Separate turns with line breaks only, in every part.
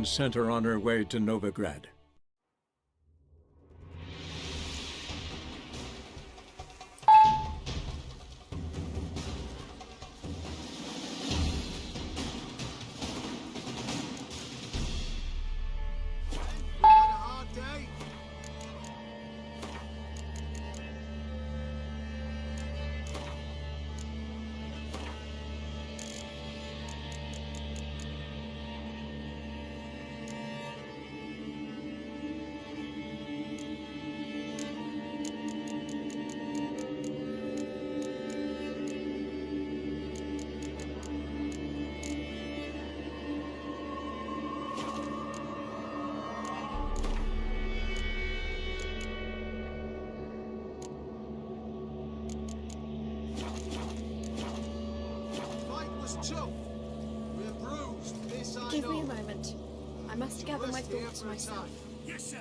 Legion sent her on her way to Novigrad.
Give me a moment. I must gather my thoughts myself.
Yes, sir.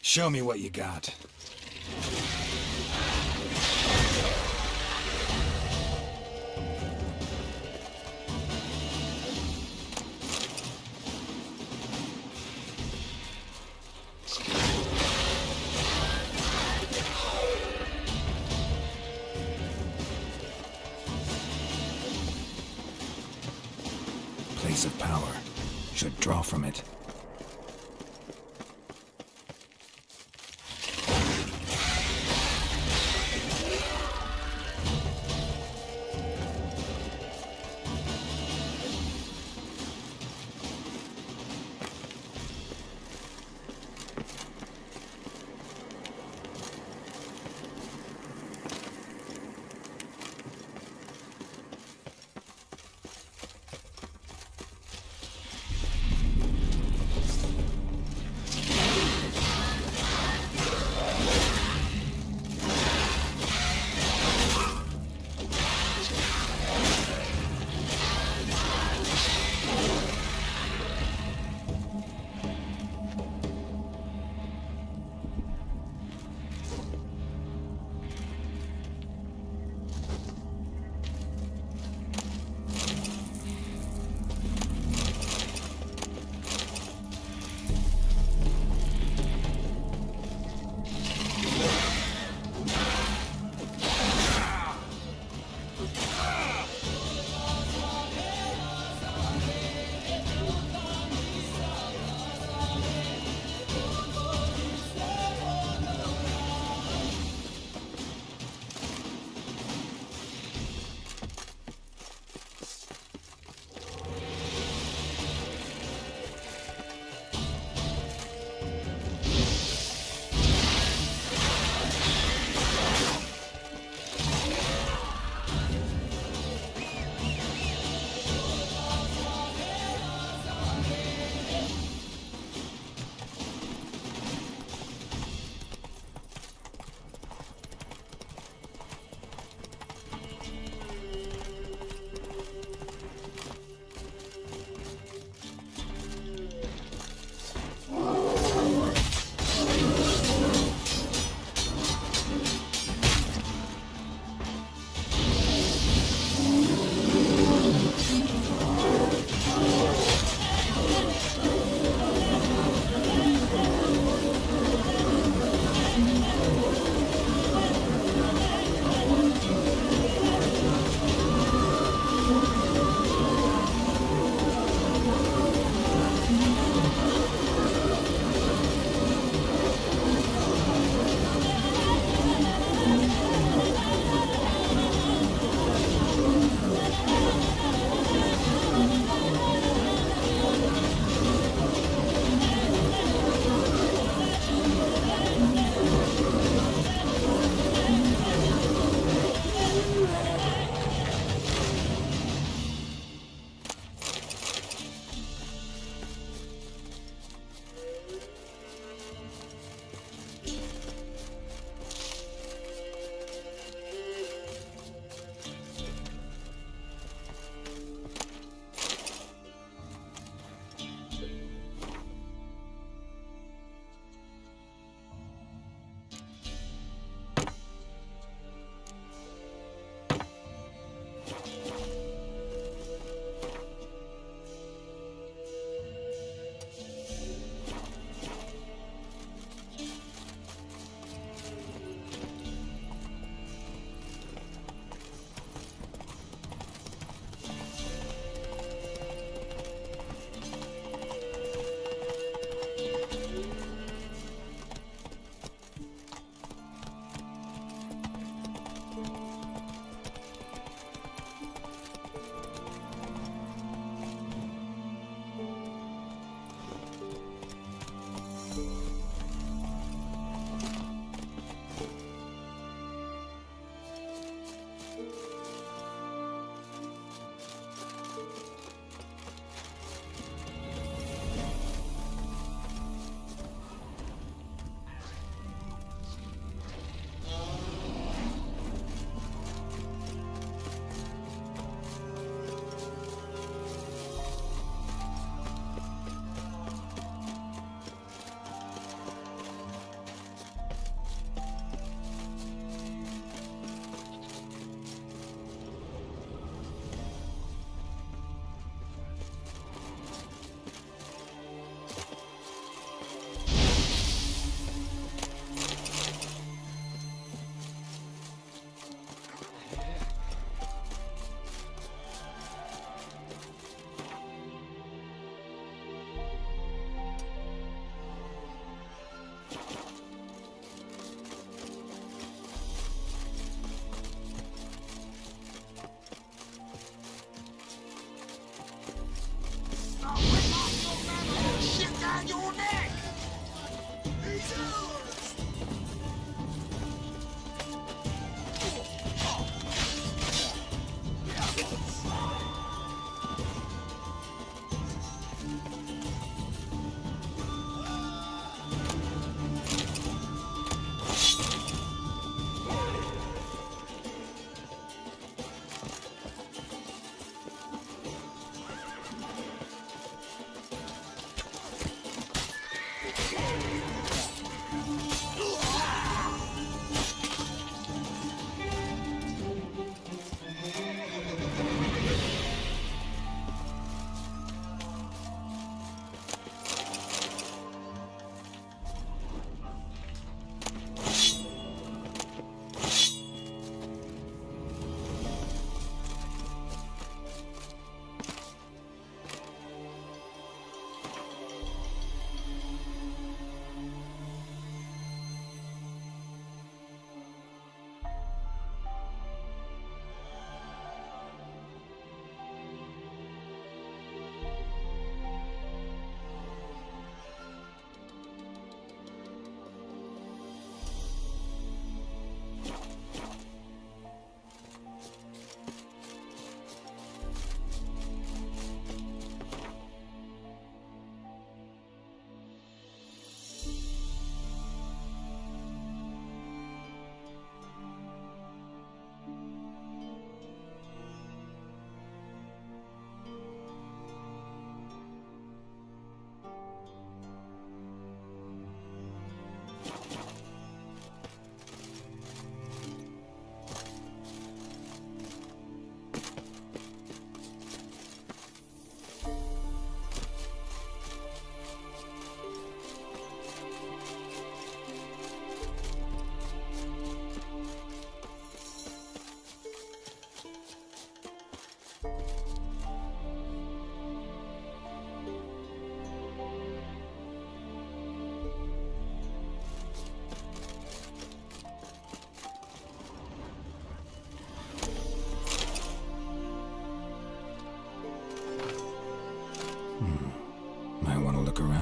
Show me what you got. Place of power. Should draw from it.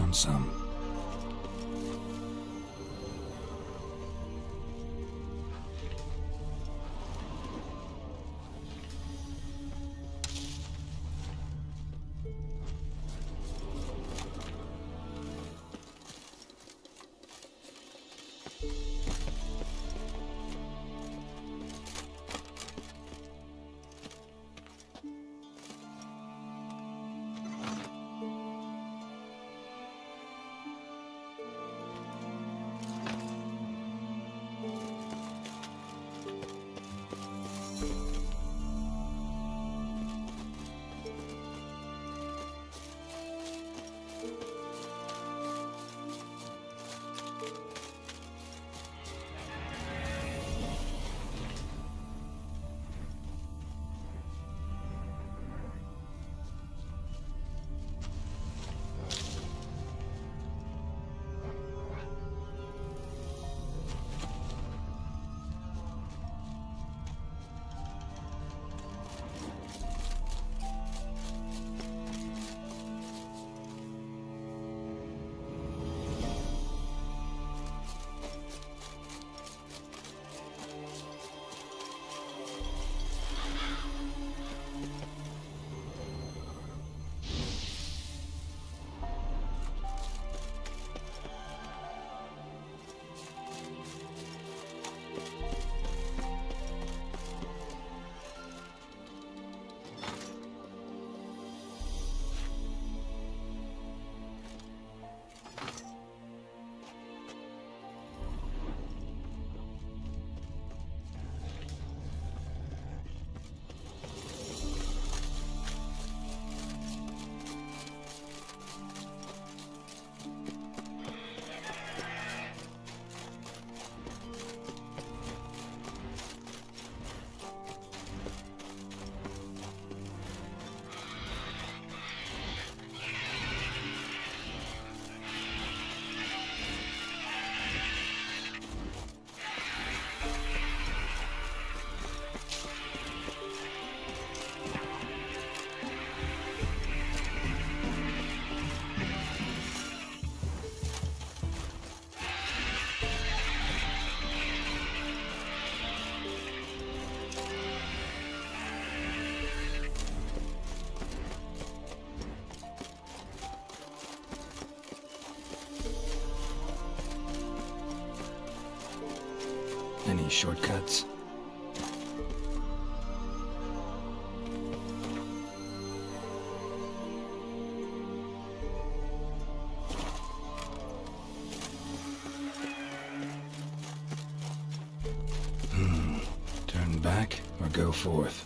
found some. Any shortcuts? Turn back or go forth?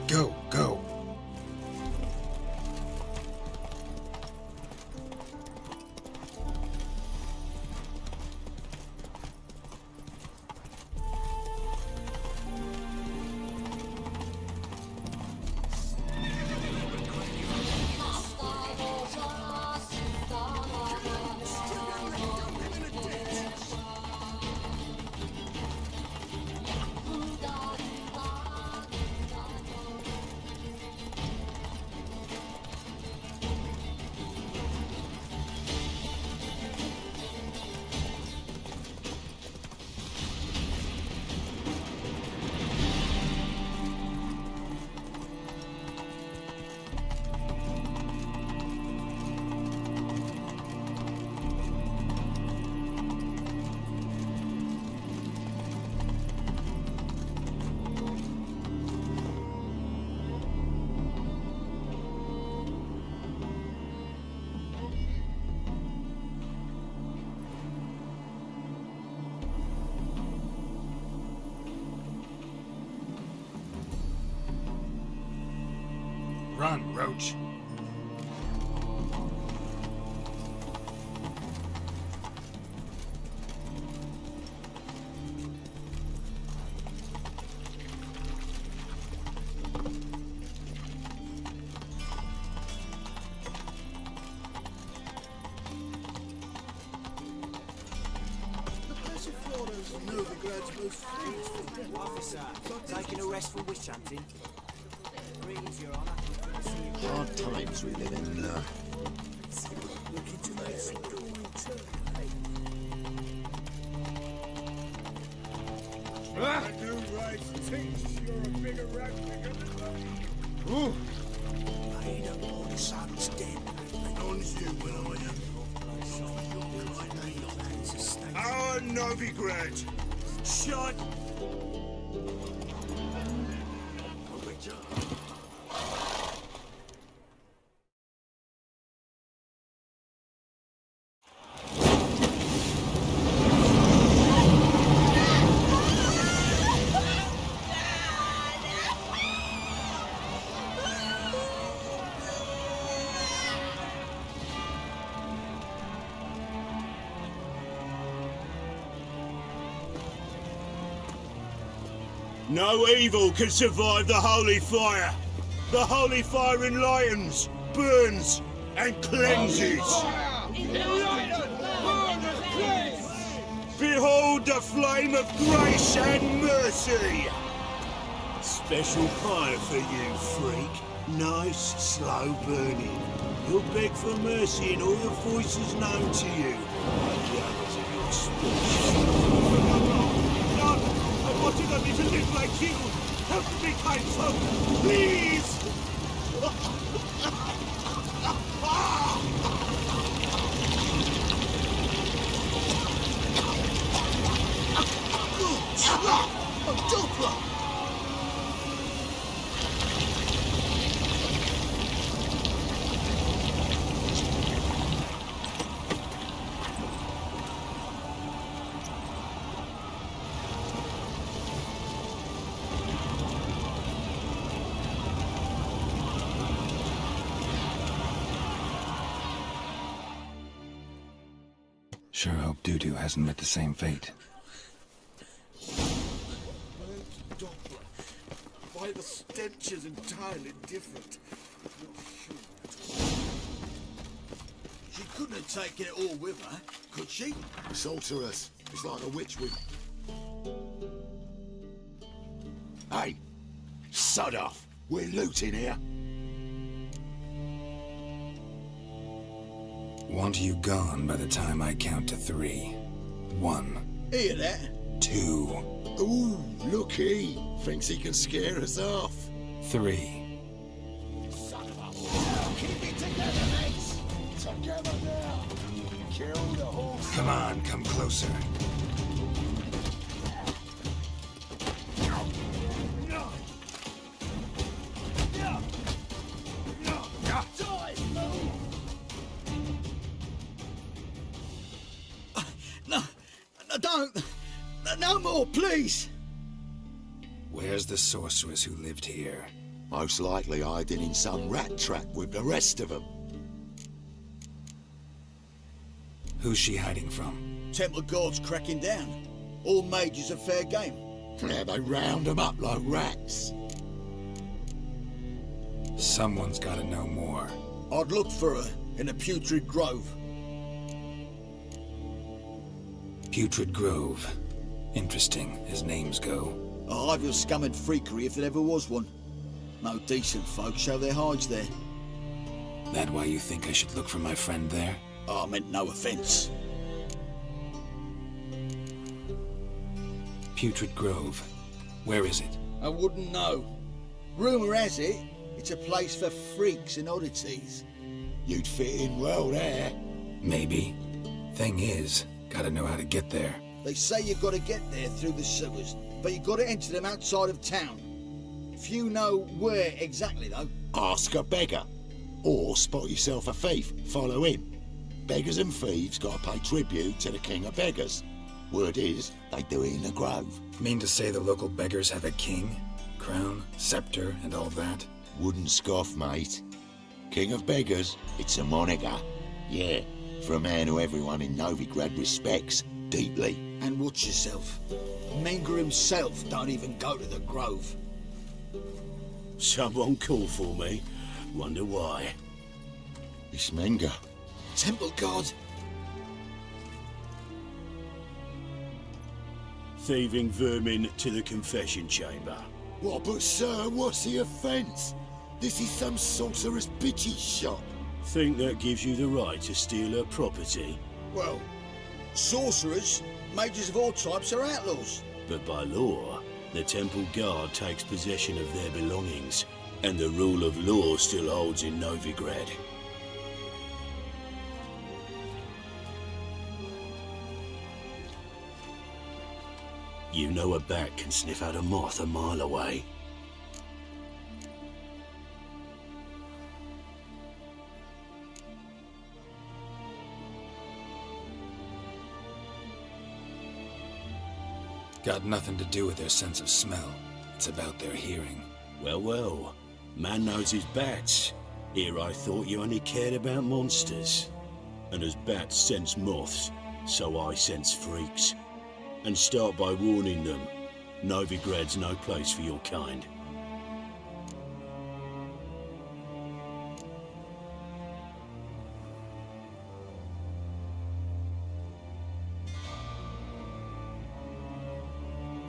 Go, go. Run, Roach.
Officer, taking a rest for witch hunting. Greetings, Your Honor.
Hard times we live in.
Son's dead.
Our Novigrad!
Shut!
No evil can survive the holy fire. The holy fire enlightens, burns, and cleanses. Behold the flame of grace and mercy. Special fire for you, freak. Nice, slow burning. You'll beg for mercy in all the voices known to you. Like the others of your species. I wanted only to live like you. Help me, kind folk, please!
Sure hope Doo-Doo hasn't met the same fate.
Why the stench is entirely different. She couldn't have taken it all with her, could she?
Sorceress. It's like a witch with... Hey! Sod off! We're looting here.
Want you gone by the time I count to 3. 1.
Hear that?
2.
Ooh, looky! Thinks he can scare us off.
3.
Keep it together!
Come on, come closer.
No, don't. No more, please.
Where's the sorceress who lived here?
Most likely hiding in some rat trap with the rest of them.
Who's she hiding from?
Temple guards cracking down. All mages are fair game.
Yeah, they round them up like rats.
Someone's gotta know more.
I'd look for her in the Putrid Grove.
Putrid Grove. Interesting, as names go.
A hive of scum and freakery if there ever was one. No decent folk show their hides there.
That why you think I should look for my friend there?
I meant no offence.
Putrid Grove. Where is it?
I wouldn't know. Rumour has it, it's a place for freaks and oddities.
You'd fit in well there.
Maybe. Thing is, gotta know how to get there.
They say you've got to get there through the sewers, but you've got to enter them outside of town. If you know where exactly, though.
Ask a beggar. Or spot yourself a thief, follow him. Beggars and thieves gotta pay tribute to the king of beggars. Word is, they do it in the grove.
Mean to say the local beggars have a king, crown, scepter, and all that?
Wouldn't scoff, mate. King of beggars, it's a moniker. Yeah, for a man who everyone in Novigrad respects deeply.
And watch yourself. Menger himself don't even go to the grove.
Someone called for me. Wonder why.
It's Menger.
Temple guard.
Thieving vermin to the confession chamber.
What, but sir, what's the offence? This is some sorcerer's bitchy shop.
Think that gives you the right to steal her property?
Well, sorcerers, mages of all types are outlaws.
But by law, the temple guard takes possession of their belongings, and the rule of law still holds in Novigrad. You know a bat can sniff out a moth a mile away.
Got nothing to do with their sense of smell. It's about their hearing.
Well, well. Man knows his bats. Here I thought you only cared about monsters. And as bats sense moths, so I sense freaks. And start by warning them. Novigrad's no place for your kind.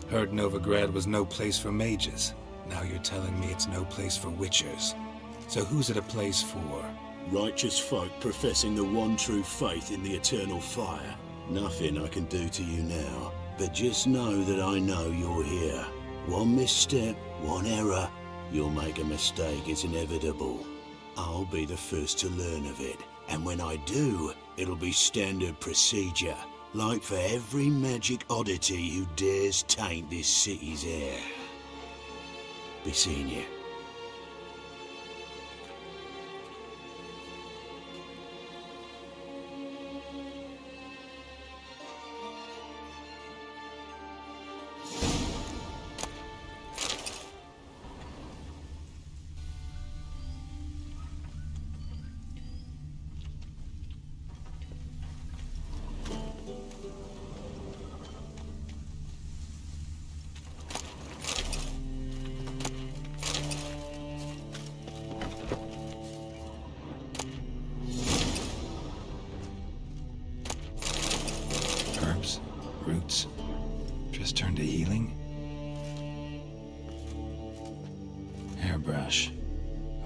Heard Novigrad was no place for mages. Now you're telling me it's no place for witchers. So who's it a place for?
Righteous folk professing the one true faith in the eternal fire. Nothing I can do to you now, but just know that I know you're here. One misstep, one error, you'll make a mistake, it's inevitable. I'll be the first to learn of it, and when I do, it'll be standard procedure. Like for every magic oddity who dares taint this city's air. Be seeing you.
Herbs? Roots? Just turned to healing? Hairbrush.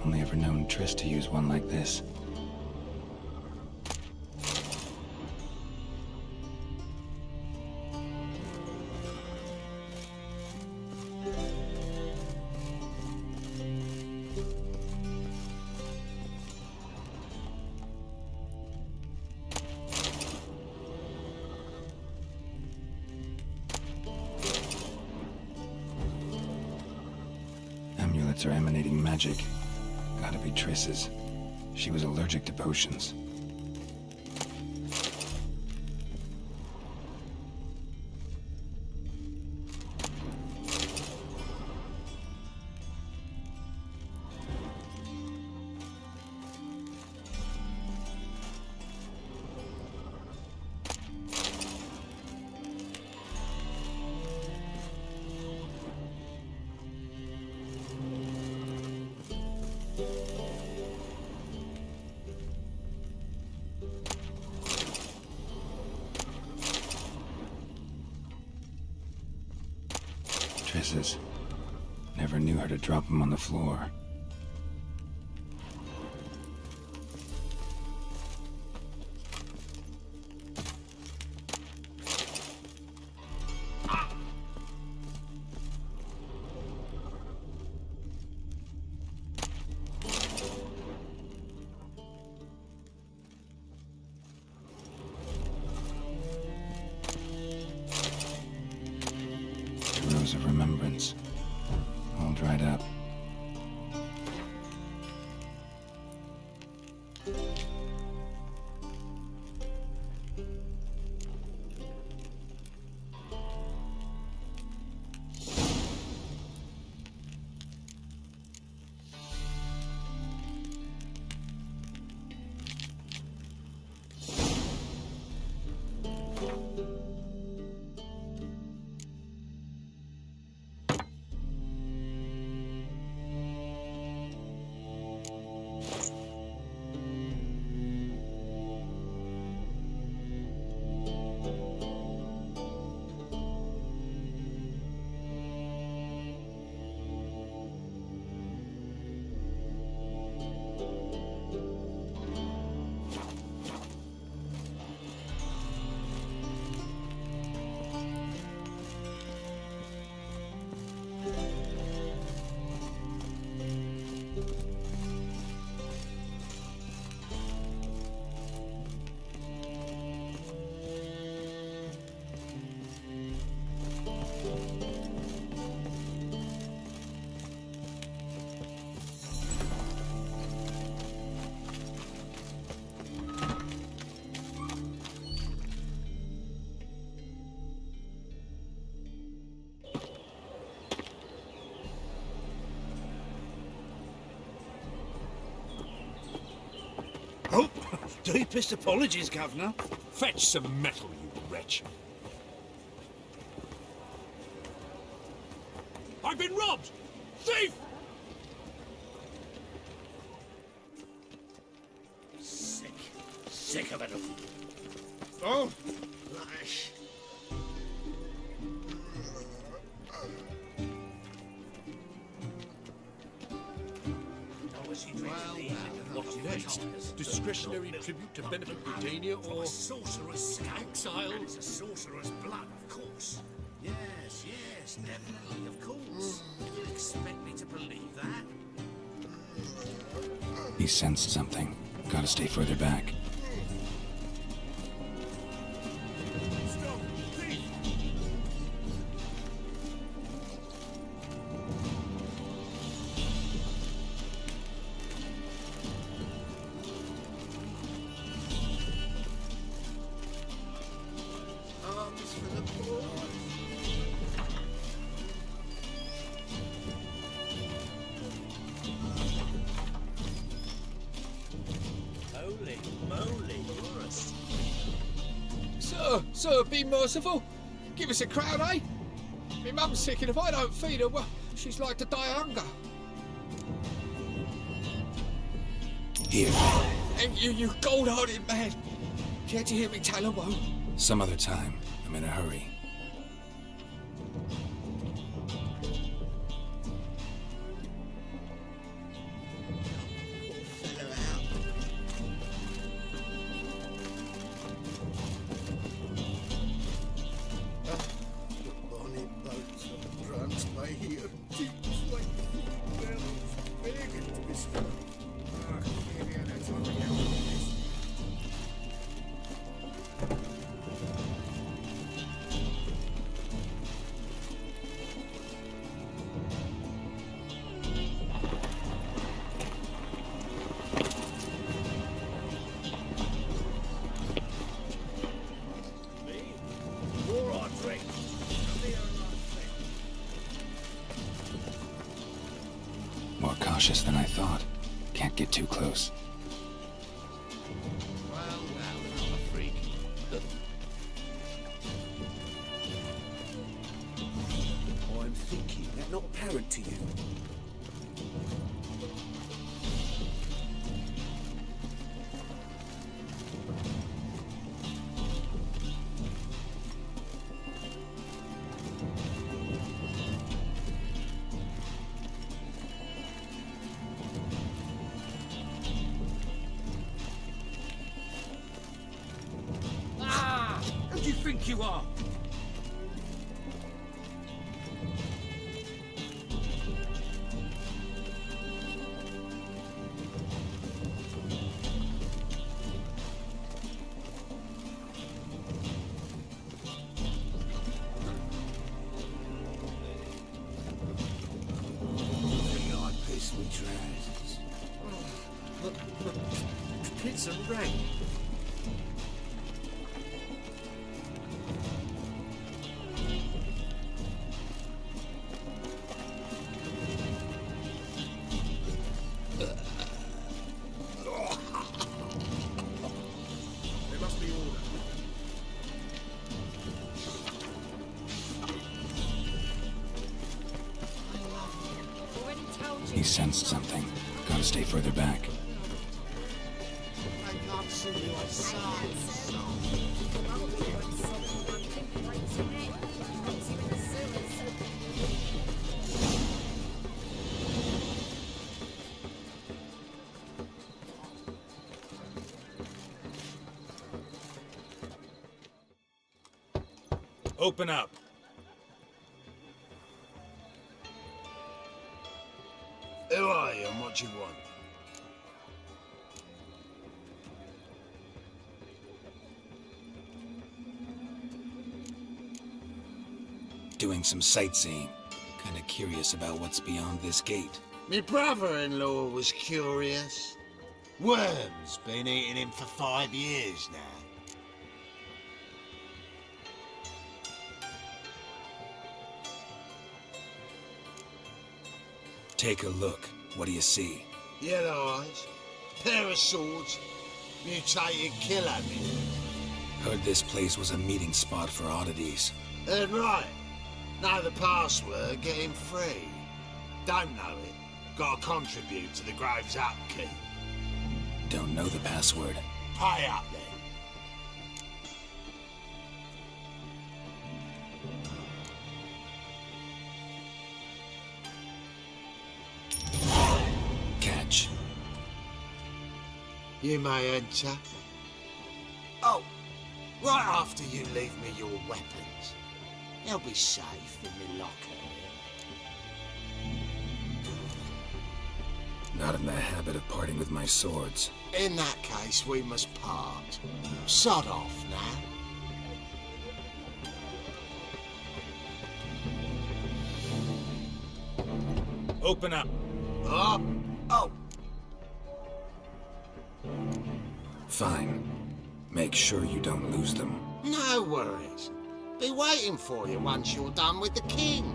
Only ever known Triss to use one like this. amulets are emanating magic. Gotta be Triss's. She was allergic to potions. Triss's. Never knew her to drop them on the floor. Of remembrance, all dried up.
Oh, deepest apologies, Governor. Fetch some metal, you wretch. I've been robbed! Thief! Sick of it all. Oh, lash.
What's next? Discretionary tribute to benefit Britannia or
Sorcerer's
exile?
It's a sorcerer's blood, of course. Yes, definitely, of course. You expect me to believe that?
He sensed something. Gotta stay further back.
Sir, be merciful. Give us a crown, eh? My mum's sick, and if I don't feed her, well, she's like to die of hunger.
Here.
Thank you, you gold-hearted man. Care to hear me tell a woe?
Some other time. I'm in a hurry. More cautious than I thought. Can't get too close.
Well, now, I'm a freak.
I'm thinking that not apparent to you.
Who do you think you are?
I piss me trousers.
It's a rank. There must be order.
Already told you.
He sensed something. Gotta stay further back.
I can't see you outside.
Open up.
Who are you and what do you want?
Doing some sightseeing. Kinda curious about what's beyond this gate.
My brother-in-law was curious. Worms been eating him for 5 years now.
Take a look. What do you see?
Yellow eyes, pair of swords, mutated killer meat.
Heard this place was a meeting spot for oddities.
Heard right. Know the password, get him free. Don't know it, gotta contribute to the Grove's upkeep.
Don't know the password.
Pay up then.
Catch.
You may enter. Oh, right after you leave me your weapons. They'll be safe in the locker.
Not in the habit of parting with my swords.
In that case, we must part. Sod off now.
Open up.
Oh, oh.
Fine. Make sure you don't lose them.
No worries. Be waiting for you once you're done with the king.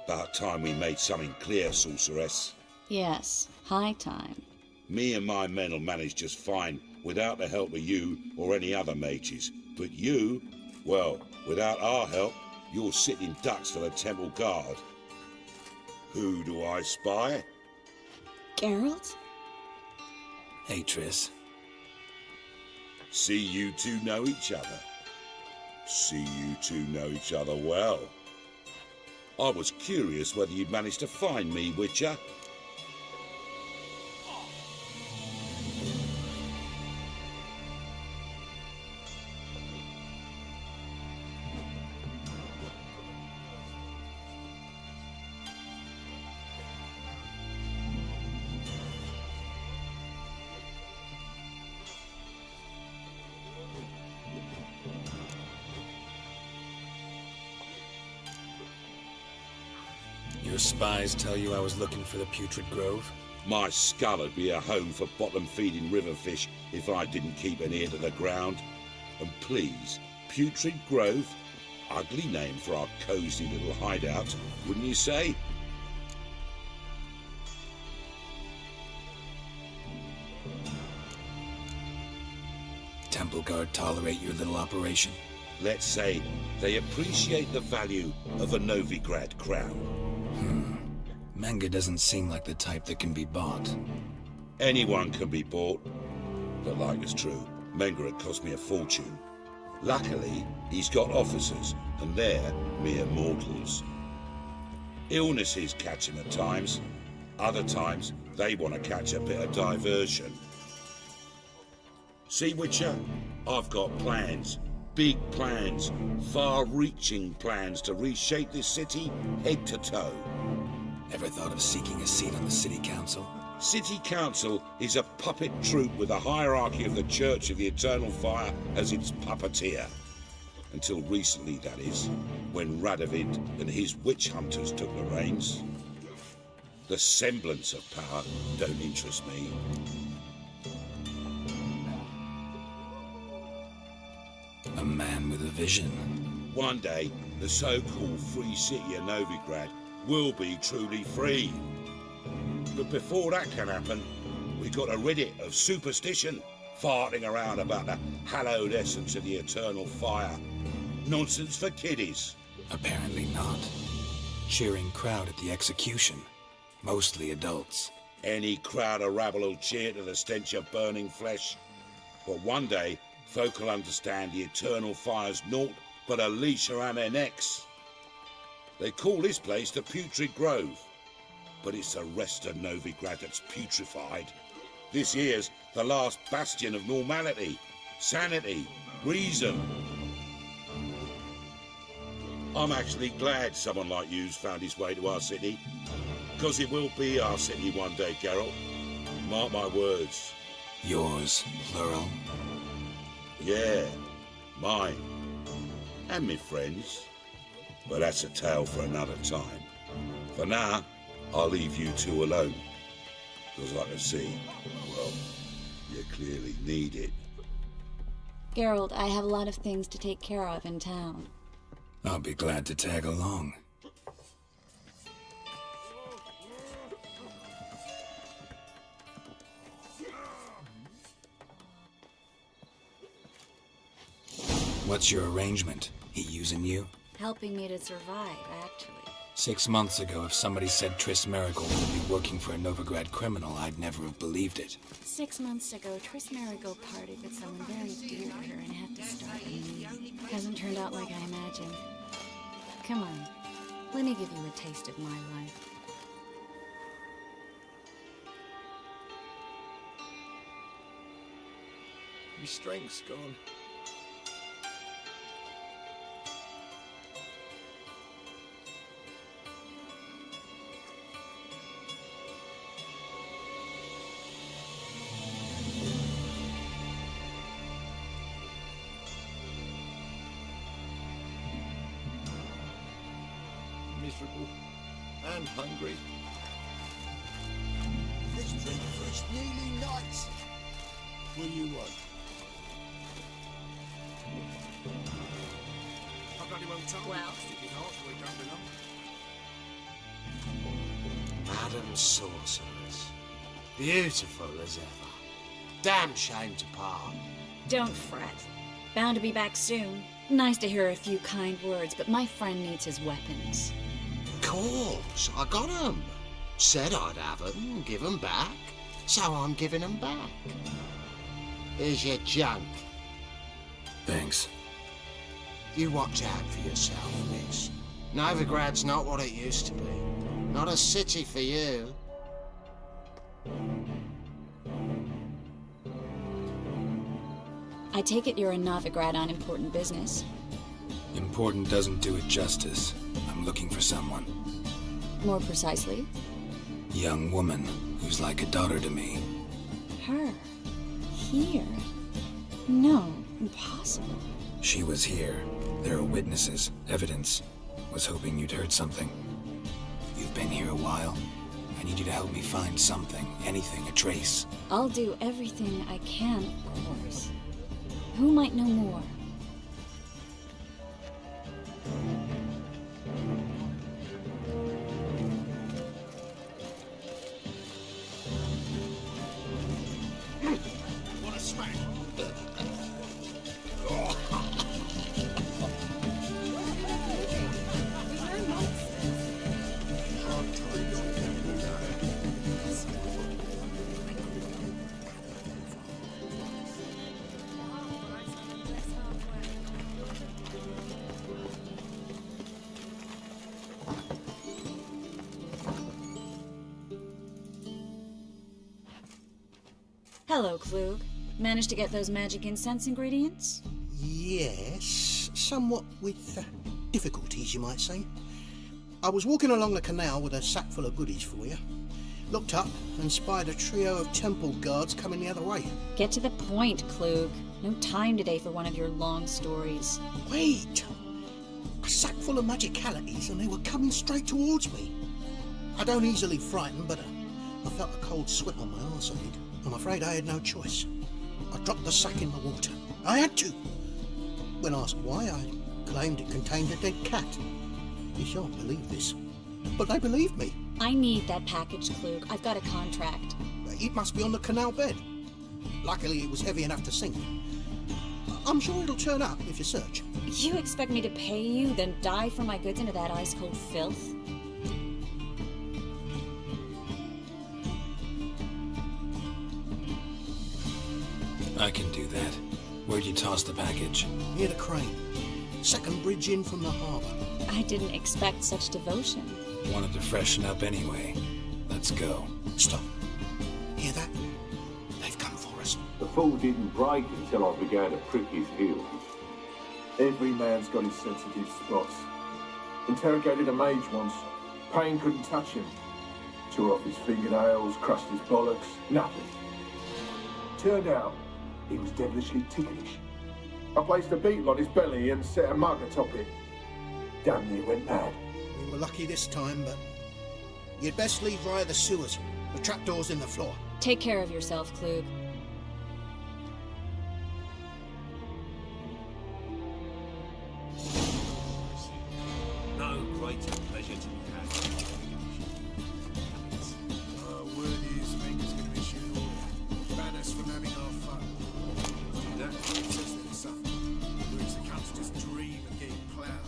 About time we made something clear, sorceress.
Yes, high time.
Me and my men'll manage just fine without the help of you or any other mages. But you, well, without our help, you're sitting ducks for the temple guard. Who do I spy?
Geralt?
Hey, Triss.
See you two know each other. See you two know each other well. I was curious whether you'd managed to find me, Witcher.
Your spies tell you I was looking for the Putrid Grove?
My skull would be a home for bottom-feeding river fish if I didn't keep an ear to the ground. And please, Putrid Grove? Ugly name for our cosy little hideout, wouldn't you say?
Temple Guard tolerate your little operation?
Let's say they appreciate the value of a Novigrad crown.
Manga doesn't seem like the type that can be bought.
Anyone can be bought. But like it's true, Menga had cost me a fortune. Luckily, he's got officers, and they're mere mortals. Illnesses catch him at times. Other times, they want to catch a bit of diversion. See, Witcher? I've got plans. Big plans. Far-reaching plans to reshape this city head to toe.
Ever thought of seeking a seat on the city council?
City Council is a puppet troupe with a hierarchy of the Church of the Eternal Fire as its puppeteer. Until recently, that is, when Radovid and his witch hunters took the reins. The semblance of power don't interest me.
A man with a vision.
One day, the so-called free city of Novigrad will be truly free. But before that can happen, we got a rid of superstition, farting around about the hallowed essence of the eternal fire. Nonsense for kiddies.
Apparently not. Cheering crowd at the execution. Mostly adults.
Any crowd of rabble will cheer to the stench of burning flesh. But one day, folk will understand the eternal fire's naught but a leash around their necks. They call this place the Putrid Grove, but it's the rest of Novigrad that's putrefied. This here's the last bastion of normality, sanity, reason. I'm actually glad someone like you's found his way to our city, because it will be our city one day, Geralt. Mark my words.
Yours, plural?
Yeah, mine. And me friends. But that's a tale for another time. For now, I'll leave you two alone. Because I can see, well, you clearly need it.
Geralt, I have a lot of things to take care of in town.
I'll be glad to tag along. What's your arrangement? He using you?
Helping me to survive, actually.
6 months ago, if somebody said Triss Marigold would be working for a Novigrad criminal, I'd never have believed it.
6 months ago, Triss Marigold partied with someone very dear to her and had to start anew. Hasn't turned out like I imagined. Come on, let me give you a taste of my life.
My strength's gone. Miserable and hungry.
This drink is nearly night.
What do you want?
I bloody well told
Well.
you, stick his arse where it don't belong.
Madam Sorceress. Beautiful as ever. Damn shame to part.
Don't fret. Bound to be back soon. Nice to hear a few kind words, but my friend needs his weapons.
Course, I got 'em. Said I'd have 'em, give 'em back. So I'm giving 'em back. Here's your junk.
Thanks.
You watch out for yourself, miss. Novigrad's not what it used to be. Not a city for you.
I take it you're in Novigrad on important business.
Important doesn't do it justice. I'm looking for someone.
More precisely,
Young woman who's like a daughter to me.
her. Here. No, impossible.
She was here. There are witnesses, evidence. Was hoping you'd heard something.
You've
been here a while. I need you to help me find something, anything, a trace.
I'll do everything I can, of course. Who might know more?
Want a smack?
Hello, Klug. Managed to get those magic incense ingredients?
Yes, somewhat with difficulties, you might say. I was walking along the canal with a sack full of goodies for you. Looked up and spied a trio of temple guards coming the other way.
Get to the point, Klug. No time today for one of your long stories.
Wait! A sack full of magicalities and they were coming straight towards me. I don't easily frighten, but I felt a cold sweat on my arse, I did. I'm afraid I had no choice. I dropped the sack in the water. I had to. When asked why, I claimed it contained a dead cat. You shan't believe this, but they believed me.
I need that package, Klug. I've got a contract.
It must be on the canal bed. Luckily, it was heavy enough to sink. I'm sure it'll turn up if you search.
You expect me to pay you, then dive for my goods into that ice-cold filth?
I can do that. Where'd you toss the package?
Near the crane. Second bridge in from the harbour.
I didn't expect such devotion.
Wanted to freshen up anyway. Let's go.
Stop. Hear that? They've come for us.
The fall didn't break until I began to prick his heels.
Every man's got his sensitive spots. Interrogated a mage once. Pain couldn't touch him. Tore off his fingernails, crushed his bollocks, nothing. Turned out, he was devilishly ticklish. I placed a beetle on his belly and set a mug atop it. Damn near went mad.
We were lucky this time, but you'd best leave via the sewers. The trapdoor's in the floor.
Take care of yourself, Klug.
No greater pleasure to be had.
Word is Venger's going to issue an order. Ban us from having our fun. Do that, it says that it's suffering. Whereas the cunts just dream of getting ploughed.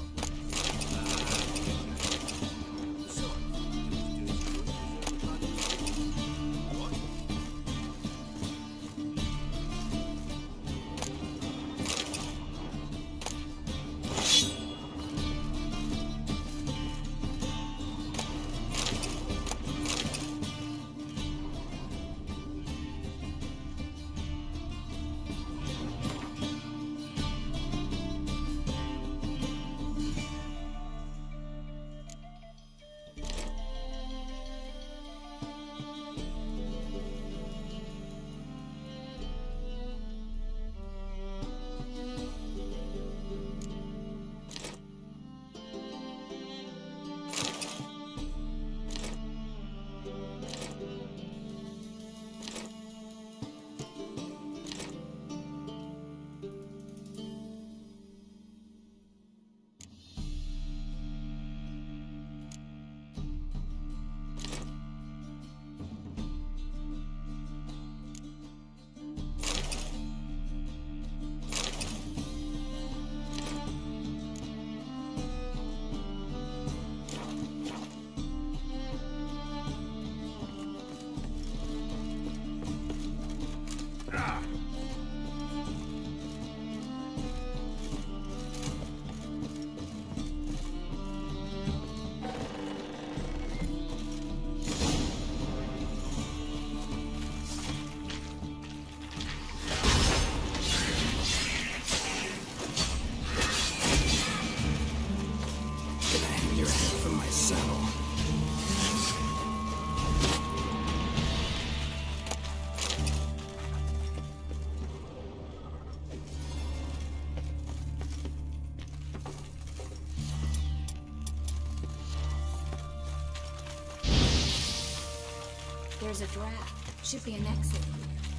There's a draft. Should be an exit.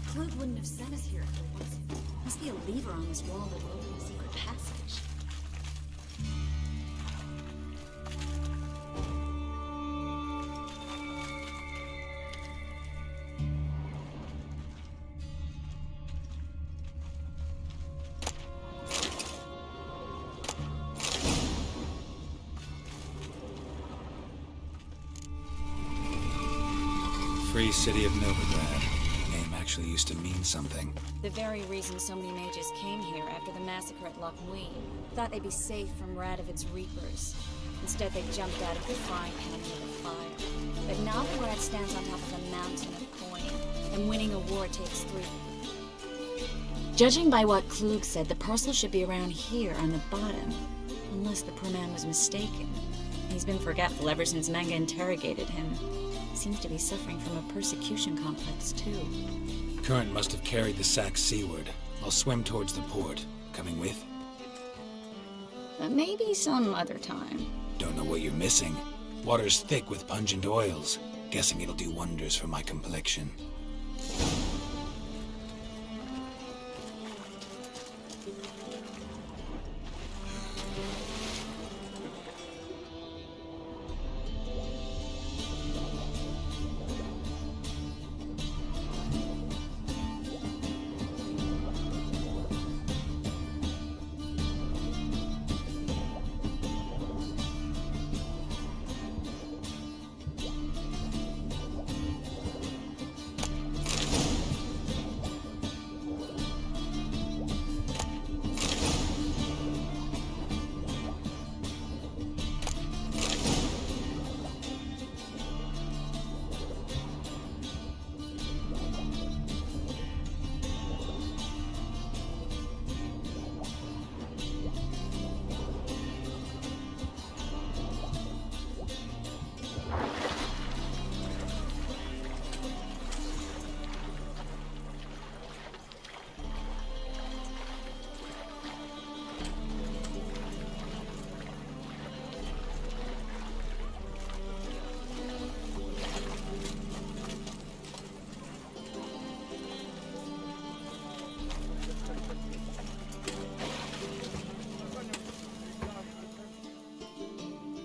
Claude wouldn't have sent us here if there wasn't. Must be a lever on this wall that will open a secret passage.
Free city of Novigrad. The name actually used to mean something.
The very reason so many mages came here after the massacre at Loch Ween. Thought they'd be safe from Radovic's reapers. Instead, they jumped out of the frying pan into the fire. But now the Rad stands on top of a mountain of coin, and winning a war takes 3. Judging by what Klug said, the parcel should be around here on the bottom. Unless the poor man was mistaken. He's been forgetful ever since Manga interrogated him. Seems to be suffering from a persecution complex, too.
Current must have carried the sack seaward. I'll swim towards the port. Coming with?
Maybe some other time.
Don't know what you're missing. Water's thick with pungent oils. Guessing it'll do wonders for my complexion.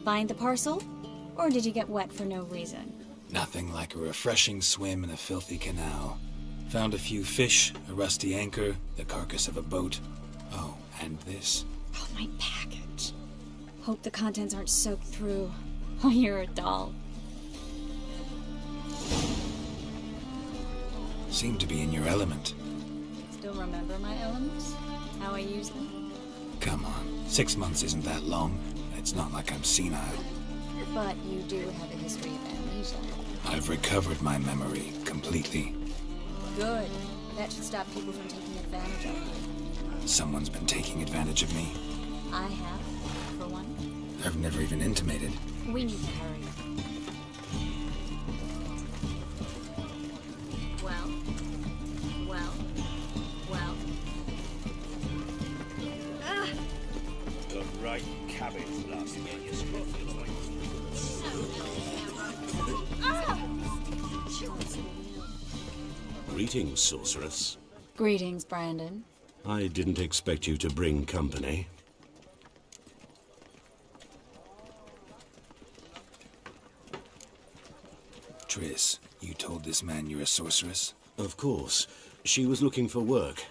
Find the parcel? Or did you get wet for no reason?
Nothing like a refreshing swim in a filthy canal. Found a few fish, a rusty anchor, the carcass of a boat. Oh, and this.
Oh, my package. Hope the contents aren't soaked through. Oh, you're a doll.
Seem to be in your element.
Still remember my elements? How I use them?
Come on, 6 months isn't that long. It's not like I'm senile.
But you do have a history of amnesia.
I've recovered my memory completely.
Good. That should stop people from taking advantage of you.
Someone's been taking advantage of me.
I have, for one.
I've never even intimated.
We need to hurry. Well.
The right cabbage last year.
Greetings, sorceress.
Greetings, Brandon.
I didn't expect you to bring company.
Triss, you told this man you're a sorceress?
Of course. She was looking for work.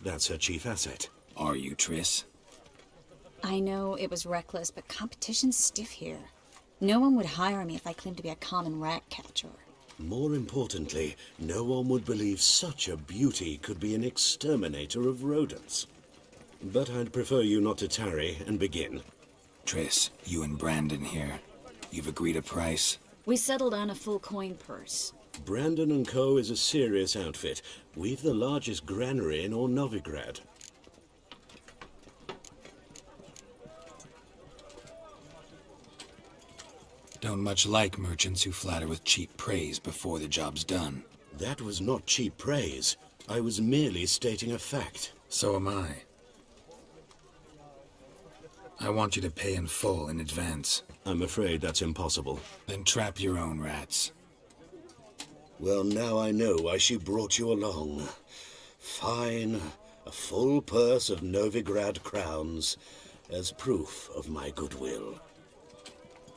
That's her chief asset.
Are you, Triss?
I know it was reckless, but competition's stiff here. No one would hire me if I claimed to be a common rat catcher.
More importantly, no one would believe such a beauty could be an exterminator of rodents. But I'd prefer you not to tarry and begin.
Triss, you and Brandon here. You've agreed a price?
We settled on a full coin purse.
Brandon & Co. is a serious outfit. We've the largest granary in all Novigrad.
Don't much like merchants who flatter with cheap praise before the job's done.
That was not cheap praise. I was merely stating a fact.
So am I. I want you to pay in full in advance.
I'm afraid that's impossible.
Then trap your own rats.
Well, now I know why she brought you along. Fine, a full purse of Novigrad crowns as proof of my goodwill.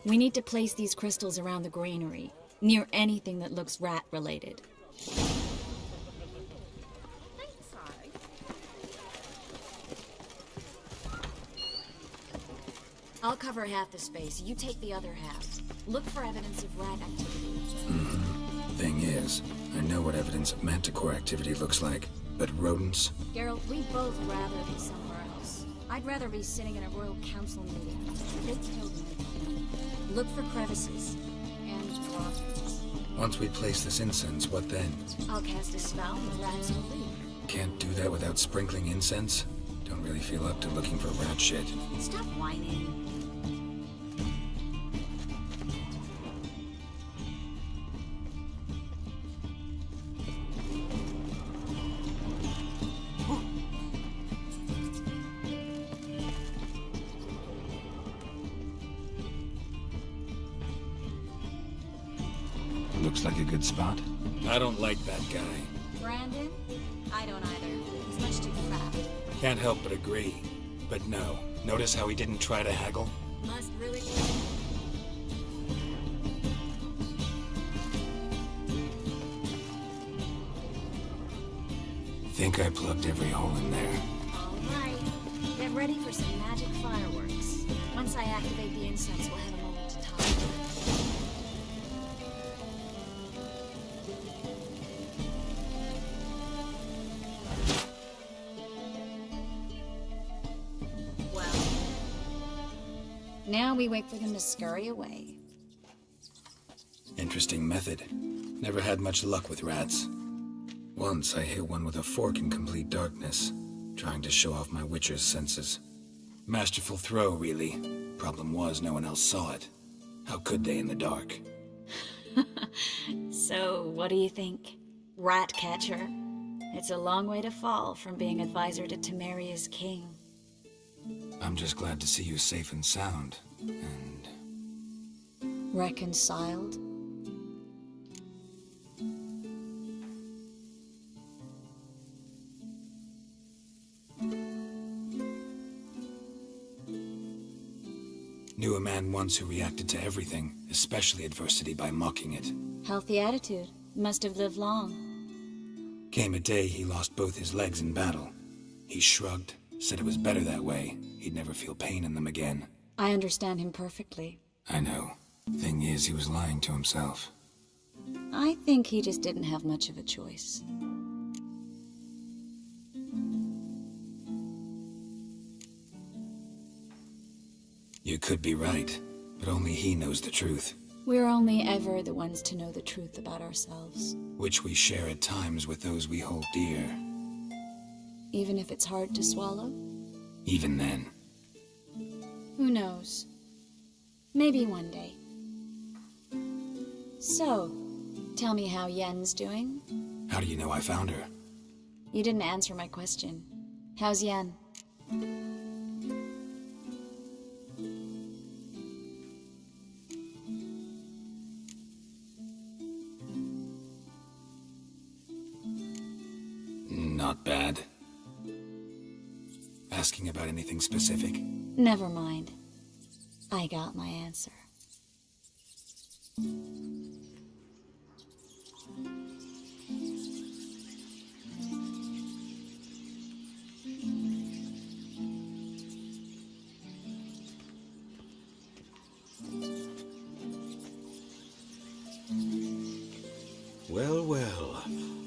We need to place these crystals around the granary, near anything that looks rat-related. I'll cover half the space, you take the other half. Look for evidence of rat activity.
Thing is, I know what evidence of manticore activity looks like, but rodents?
Geralt, we'd both rather be somewhere else. I'd rather be sitting in a royal council meeting. They killed me. Look for crevices. And rotters.
Once we place this incense, what then?
I'll cast a spell and the rats will leave.
Can't do that without sprinkling incense? Don't really feel up to looking for rat shit.
Stop whining.
Looks like a good spot. I don't like that guy.
Brandon? I don't either. He's much too fat.
Can't help but agree. But no. Notice how he didn't try to haggle?
Must really be.
Think I plugged every hole in there.
Alright. Get ready for some magic fireworks. Once I activate the incense, we'll have a moment to talk. Now we wait for them to scurry away.
Interesting method. Never had much luck with rats. Once I hit one with a fork in complete darkness, trying to show off my witcher's senses. Masterful throw, really. Problem was, no one else saw it. How could they in the dark?
So, what do you think? Rat catcher? It's a long way to fall from being advisor to Temeria's king.
I'm just glad to see you safe and sound, and...
Reconciled?
Knew a man once who reacted to everything, especially adversity, by mocking it.
Healthy attitude. Must have lived long.
Came a day he lost both his legs in battle. He shrugged, said it was better that way. He'd never feel pain in them again.
I understand him perfectly.
I know. Thing is, he was lying to himself.
I think he just didn't have much of a choice.
You could be right, but only he knows the truth.
We're only ever the ones to know the truth about ourselves.
Which we share at times with those we hold dear.
Even if it's hard to swallow?
Even then.
Who knows? Maybe one day. So, tell me how Yen's doing?
How do you know I found her?
You didn't answer my question. How's Yen?
Not bad. Asking about anything specific?
Never mind. I got my answer.
Well, well.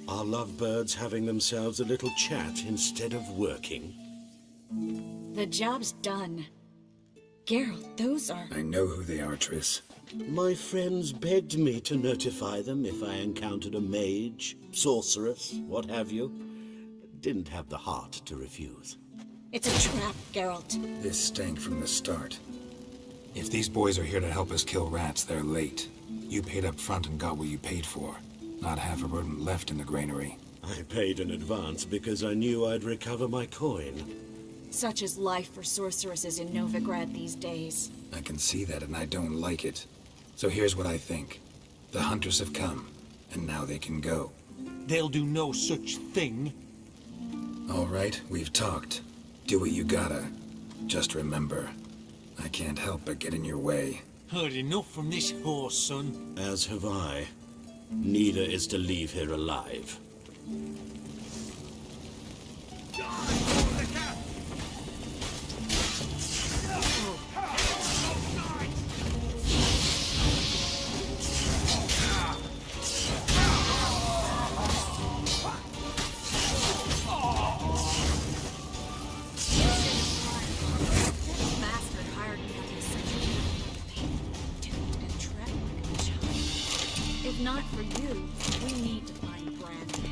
Are lovebirds having themselves a little chat instead of working?
The job's done. Geralt, those are...
I know who they are, Triss.
My friends begged me to notify them if I encountered a mage, sorceress, what have you. Didn't have the heart to refuse.
It's a trap, Geralt.
This stank from the start. If these boys are here to help us kill rats, they're late. You paid up front and got what you paid for. Not half a rodent left in the granary.
I paid in advance because I knew I'd recover my coin.
Such is life for sorceresses in Novigrad these days.
I can see that, and I don't like it. So here's what I think. The hunters have come, and now they can go.
They'll do no such thing.
All right, we've talked. Do what you gotta. Just remember, I can't help but get in your way.
Heard enough from this horse, son.
As have I. Neither is to leave here alive.
Bastard hired me to do such a tuned and trapped like a child. If not for you, we need to find Brandon.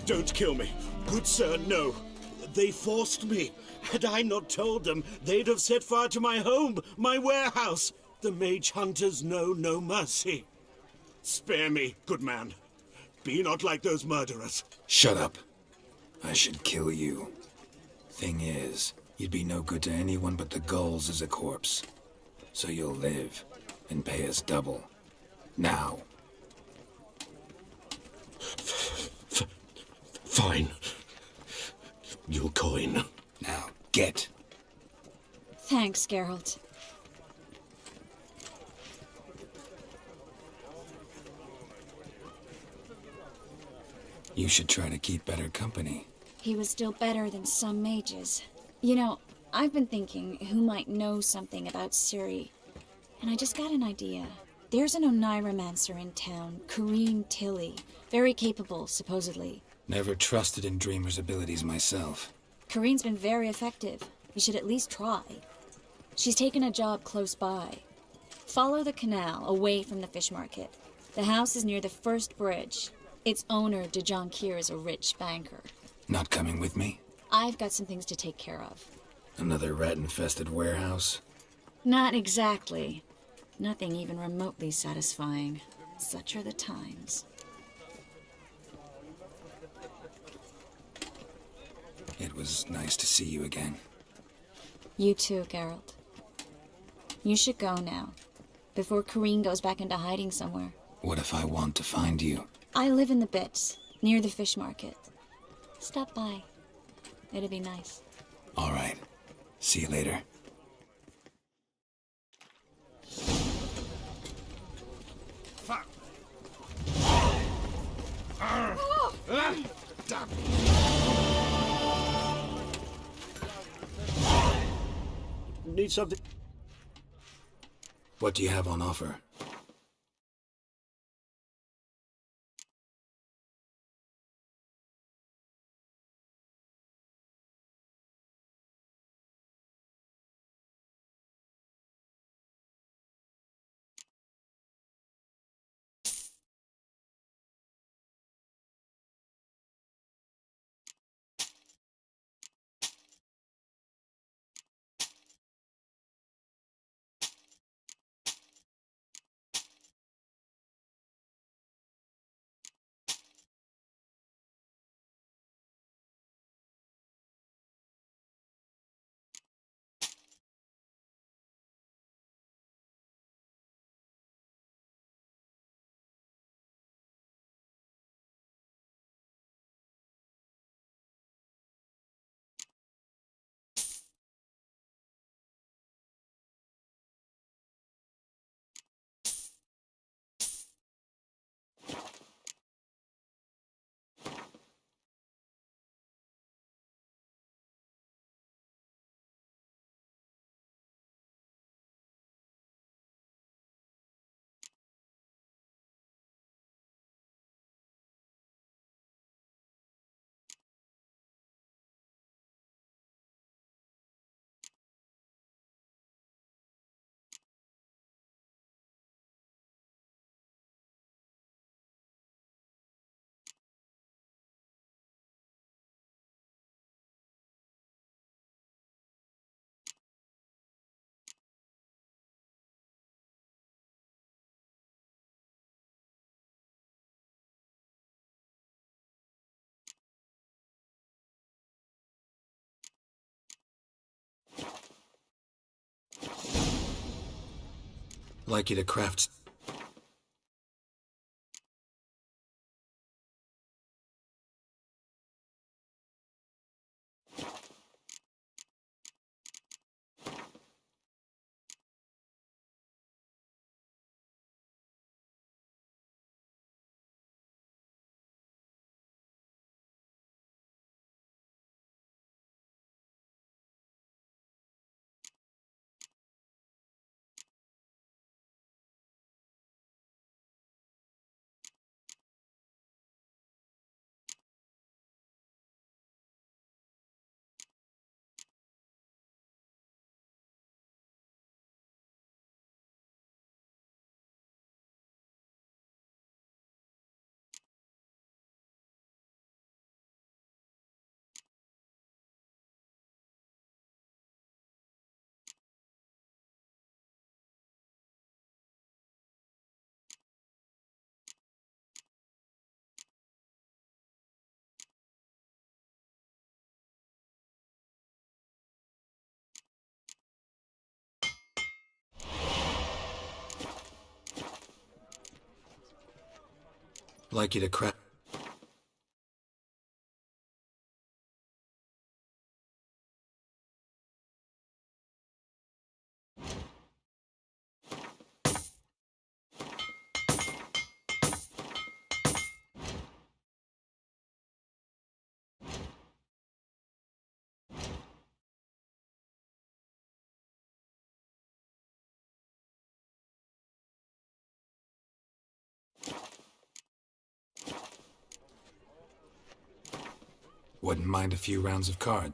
Don't kill me. Good sir, no. They forced me. Had I not told them, they'd have set fire to my home, my warehouse. The mage hunters know no mercy. Spare me, good man. Be not like those murderers.
Shut up. I should kill you. Thing is, you'd be no good to anyone but the gulls as a corpse. So you'll live and pay us double. Now.
Fine. Your coin.
Now, get.
Thanks, Geralt.
You should try to keep better company.
He was still better than some mages. You know, I've been thinking who might know something about Ciri, and I just got an idea. There's an Oneiromancer in town, Corrine Tilly. Very capable, supposedly.
Never trusted in Dreamer's abilities myself.
Corrine's been very effective. You should at least try. She's taken a job close by. Follow the canal, away from the fish market. The house is near the first bridge. Its owner, de Jonquier, is a rich banker.
Not coming with me?
I've got some things to take care of.
Another rat-infested warehouse?
Not exactly. Nothing even remotely satisfying. Such are the times.
It was nice to see you again.
You too, Geralt. You should go now, before Corrine goes back into hiding somewhere.
What if I want to find you?
I live in the Bits, near the fish market. Stop by. It'd be nice.
All right. See you later.
Fuck. Damn.
Need something?
What do you have on offer? Like you to craft... Like you to craft... Wouldn't mind a few rounds of card.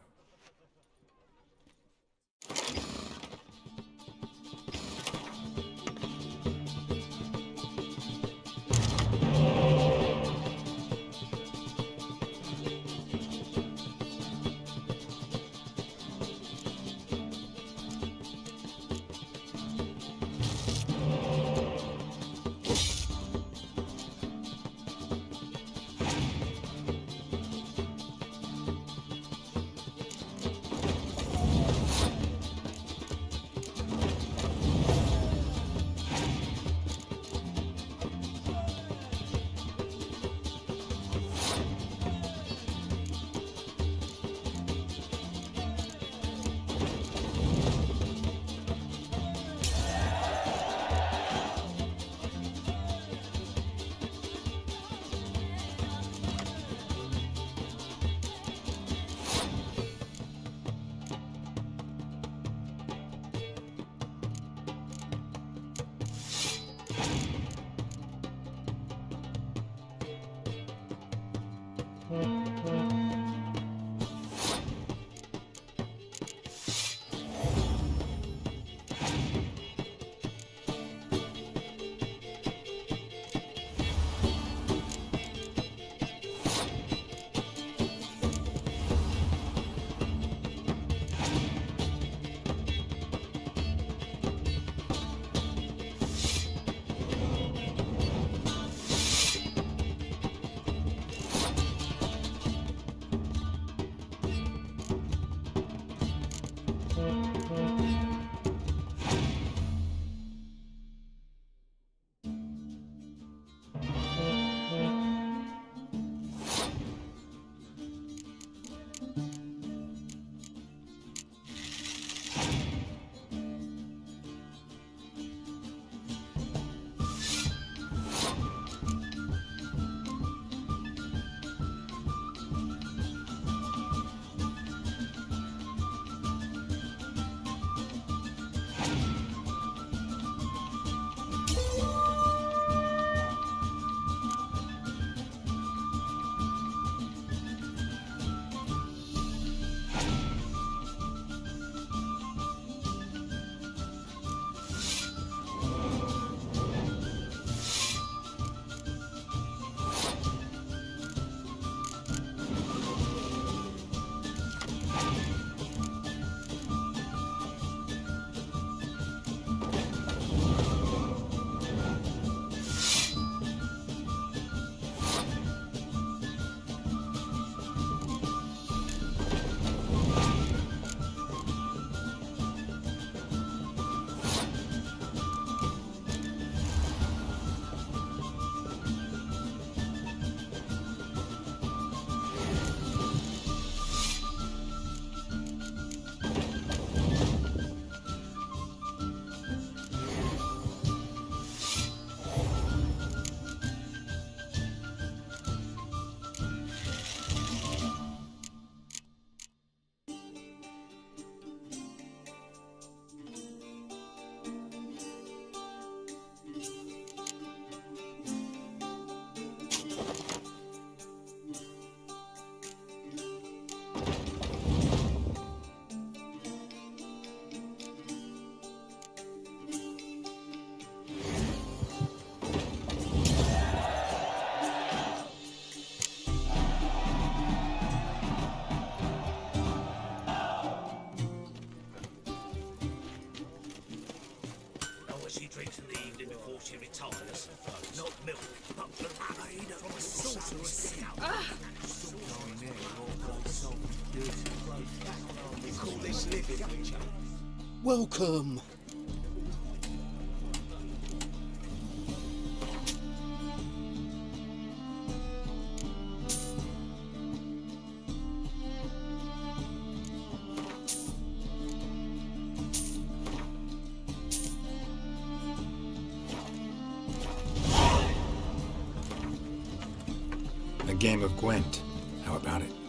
You call this living, Witcher?
Welcome.
A game of Gwent. How about it?